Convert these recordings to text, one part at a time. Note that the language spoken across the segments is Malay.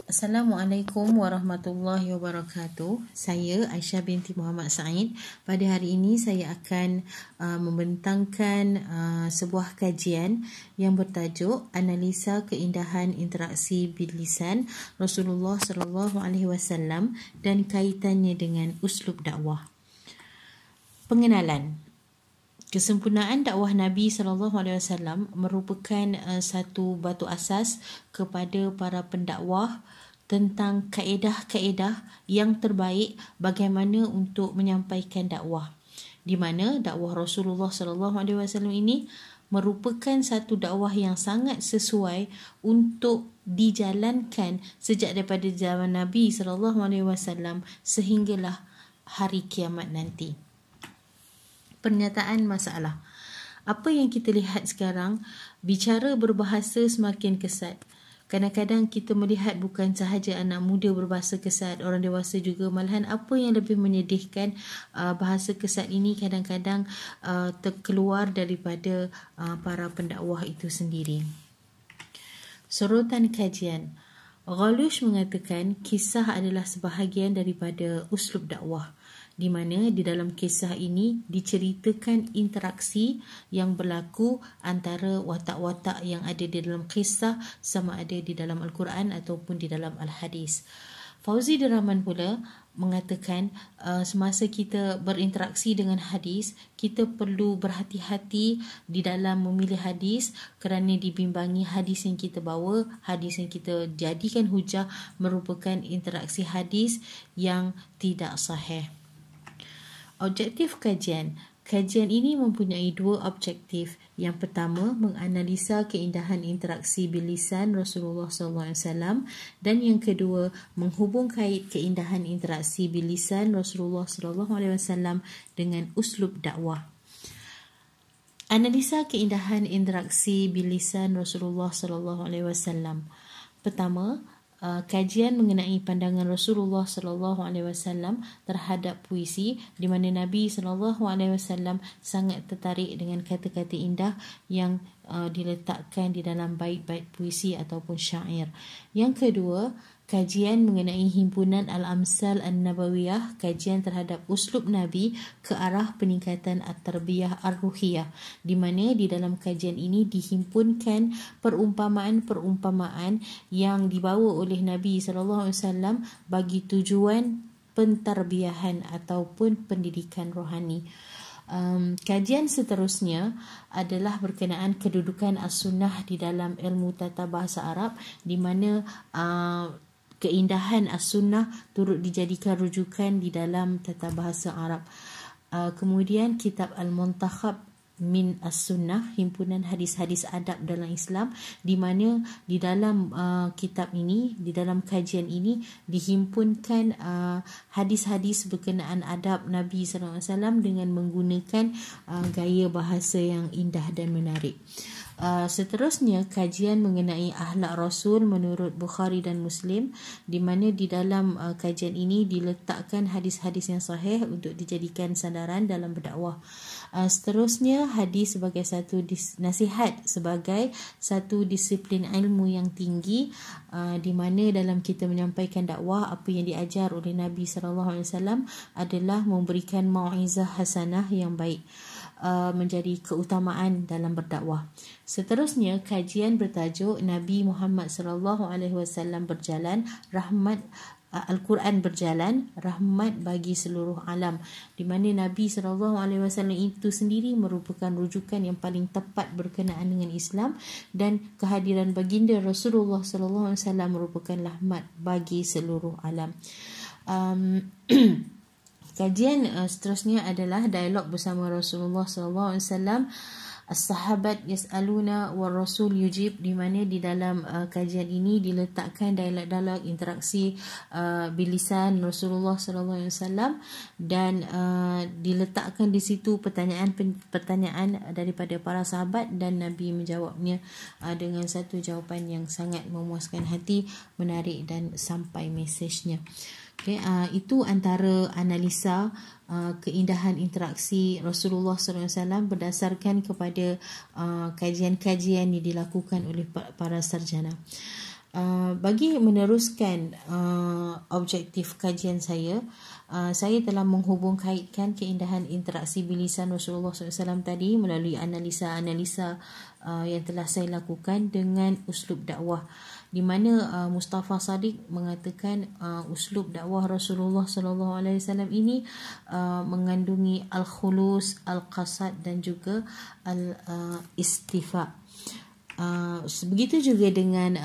Assalamualaikum warahmatullahi wabarakatuh. Saya Aisyah binti Muhammad Said. Pada hari ini saya akan membentangkan sebuah kajian yang bertajuk Analisa Keindahan Interaksi Bilisan Rasulullah sallallahu alaihi wasallam dan kaitannya dengan uslub dakwah. Pengenalan. Kesempurnaan dakwah Nabi SAW merupakan satu batu asas kepada para pendakwah tentang kaedah-kaedah yang terbaik bagaimana untuk menyampaikan dakwah. Di mana dakwah Rasulullah SAW ini merupakan satu dakwah yang sangat sesuai untuk dijalankan sejak daripada zaman Nabi SAW sehinggalah hari kiamat nanti. Pernyataan masalah. Apa yang kita lihat sekarang, bicara berbahasa semakin kesat. Kadang-kadang kita melihat bukan sahaja anak muda berbahasa kesat, orang dewasa juga. Malahan apa yang lebih menyedihkan, bahasa kesat ini kadang-kadang terkeluar daripada para pendakwah itu sendiri. Sorotan kajian. Ghaloosh mengatakan kisah adalah sebahagian daripada uslub dakwah, di mana di dalam kisah ini diceritakan interaksi yang berlaku antara watak-watak yang ada di dalam kisah, sama ada di dalam Al-Quran ataupun di dalam Al-Hadis. Fauzi Diraman pula mengatakan semasa kita berinteraksi dengan hadis, kita perlu berhati-hati di dalam memilih hadis kerana dibimbangi hadis yang kita bawa, hadis yang kita jadikan hujah merupakan interaksi hadis yang tidak sahih. Objektif kajian. Kajian ini mempunyai dua objektif. Yang pertama, menganalisa keindahan interaksi bilisan Rasulullah SAW, dan yang kedua, menghubung kait keindahan interaksi bilisan Rasulullah SAW dengan uslub dakwah. Analisa keindahan interaksi bilisan Rasulullah SAW. Pertama, kajian mengenai pandangan Rasulullah SAW terhadap puisi, di mana Nabi SAW sangat tertarik dengan kata-kata indah yang diletakkan di dalam bait-bait puisi ataupun syair. Yang kedua, kajian mengenai himpunan Al-Amsal An-Nabawiyah, kajian terhadap uslub Nabi ke arah peningkatan at-tarbiyah ar-ruhiyah, di mana di dalam kajian ini dihimpunkan perumpamaan-perumpamaan yang dibawa oleh Nabi SAW bagi tujuan pentarbiyahan ataupun pendidikan rohani. Kajian seterusnya adalah berkenaan kedudukan as-sunnah di dalam ilmu tata bahasa Arab, di mana keindahan as-sunnah turut dijadikan rujukan di dalam tata bahasa Arab. Kemudian kitab Al-Muntakhab min as-sunnah, himpunan hadis-hadis adab dalam Islam, di mana di dalam kitab ini, di dalam kajian ini dihimpunkan hadis-hadis berkenaan adab Nabi SAW dengan menggunakan gaya bahasa yang indah dan menarik. Seterusnya, kajian mengenai akhlak Rasul menurut Bukhari dan Muslim, di mana di dalam kajian ini diletakkan hadis-hadis yang sahih untuk dijadikan sandaran dalam berdakwah. Seterusnya, hadis sebagai satu nasihat sebagai satu disiplin ilmu yang tinggi, di mana dalam kita menyampaikan dakwah, apa yang diajar oleh Nabi SAW adalah memberikan mau'izah hasanah yang baik, menjadi keutamaan dalam berdakwah. Seterusnya, kajian bertajuk Nabi Muhammad SAW berjalan, rahmat Al-Quran berjalan, rahmat bagi seluruh alam, di mana Nabi SAW itu sendiri merupakan rujukan yang paling tepat berkenaan dengan Islam, dan kehadiran baginda Rasulullah SAW merupakan rahmat bagi seluruh alam. Kajian seterusnya adalah dialog bersama Rasulullah SAW. As-sahabat yas'aluna wa rasul yujib, di mana di dalam kajian ini diletakkan dialog-dialog interaksi bilisan Rasulullah SAW, dan diletakkan di situ pertanyaan daripada para sahabat, dan Nabi menjawabnya dengan satu jawapan yang sangat memuaskan hati, menarik dan sampai mesejnya. Okay, itu antara analisa keindahan interaksi Rasulullah SAW berdasarkan kepada kajian-kajian yang dilakukan oleh para sarjana. Bagi meneruskan objektif kajian saya telah menghubung kaitkan keindahan interaksi bilisan Rasulullah SAW tadi melalui analisa-analisa yang telah saya lakukan dengan uslub dakwah, di mana Mustafa Sadiq mengatakan uslub dakwah Rasulullah SAW ini mengandungi al-khulus, al-qasad dan juga al-istifa. Begitu juga dengan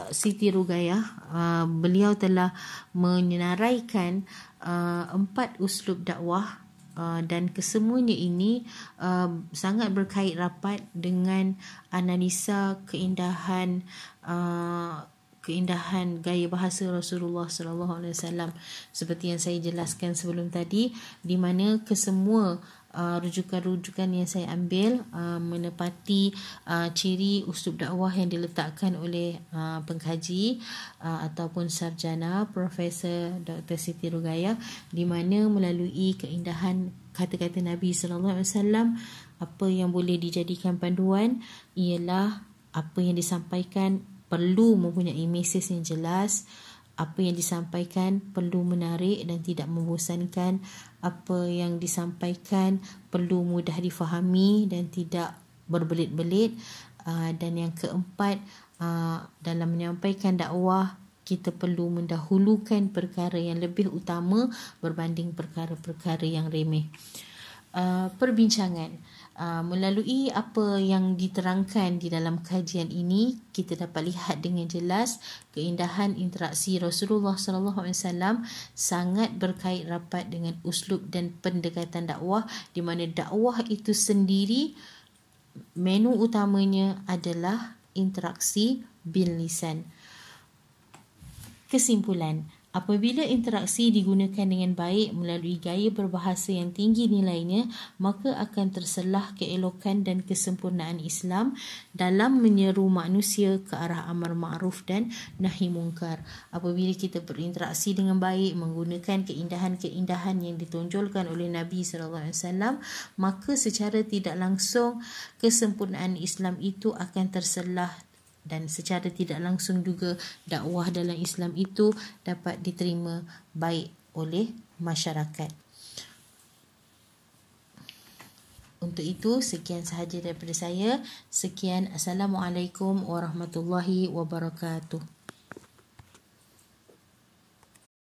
Siti Ruqayyah, beliau telah menyenaraikan 4 uslub dakwah, dan kesemuanya ini sangat berkait rapat dengan analisa keindahan gaya bahasa Rasulullah SAW, seperti yang saya jelaskan sebelum tadi, di mana kesemua rujukan-rujukan yang saya ambil menepati ciri uslub dakwah yang diletakkan oleh pengkaji ataupun sarjana Profesor Dr. Siti Ruqayyah, di mana melalui keindahan kata-kata Nabi SAW, apa yang boleh dijadikan panduan ialah apa yang disampaikan perlu mempunyai mesej yang jelas, apa yang disampaikan perlu menarik dan tidak membosankan, apa yang disampaikan perlu mudah difahami dan tidak berbelit-belit, dan yang keempat, dalam menyampaikan dakwah kita perlu mendahulukan perkara yang lebih utama berbanding perkara-perkara yang remeh. Perbincangan melalui apa yang diterangkan di dalam kajian ini, kita dapat lihat dengan jelas keindahan interaksi Rasulullah SAW sangat berkait rapat dengan uslub dan pendekatan dakwah, di mana dakwah itu sendiri menu utamanya adalah interaksi bil lisan. Kesimpulan, apabila interaksi digunakan dengan baik melalui gaya berbahasa yang tinggi nilainya, maka akan terselah keelokan dan kesempurnaan Islam dalam menyeru manusia ke arah amar ma'ruf dan nahi mungkar. Apabila kita berinteraksi dengan baik menggunakan keindahan-keindahan yang ditonjolkan oleh Nabi SAW, maka secara tidak langsung kesempurnaan Islam itu akan terselah, dan secara tidak langsung juga dakwah dalam Islam itu dapat diterima baik oleh masyarakat. Untuk itu, sekian sahaja daripada saya. Sekian, Assalamualaikum warahmatullahi wabarakatuh.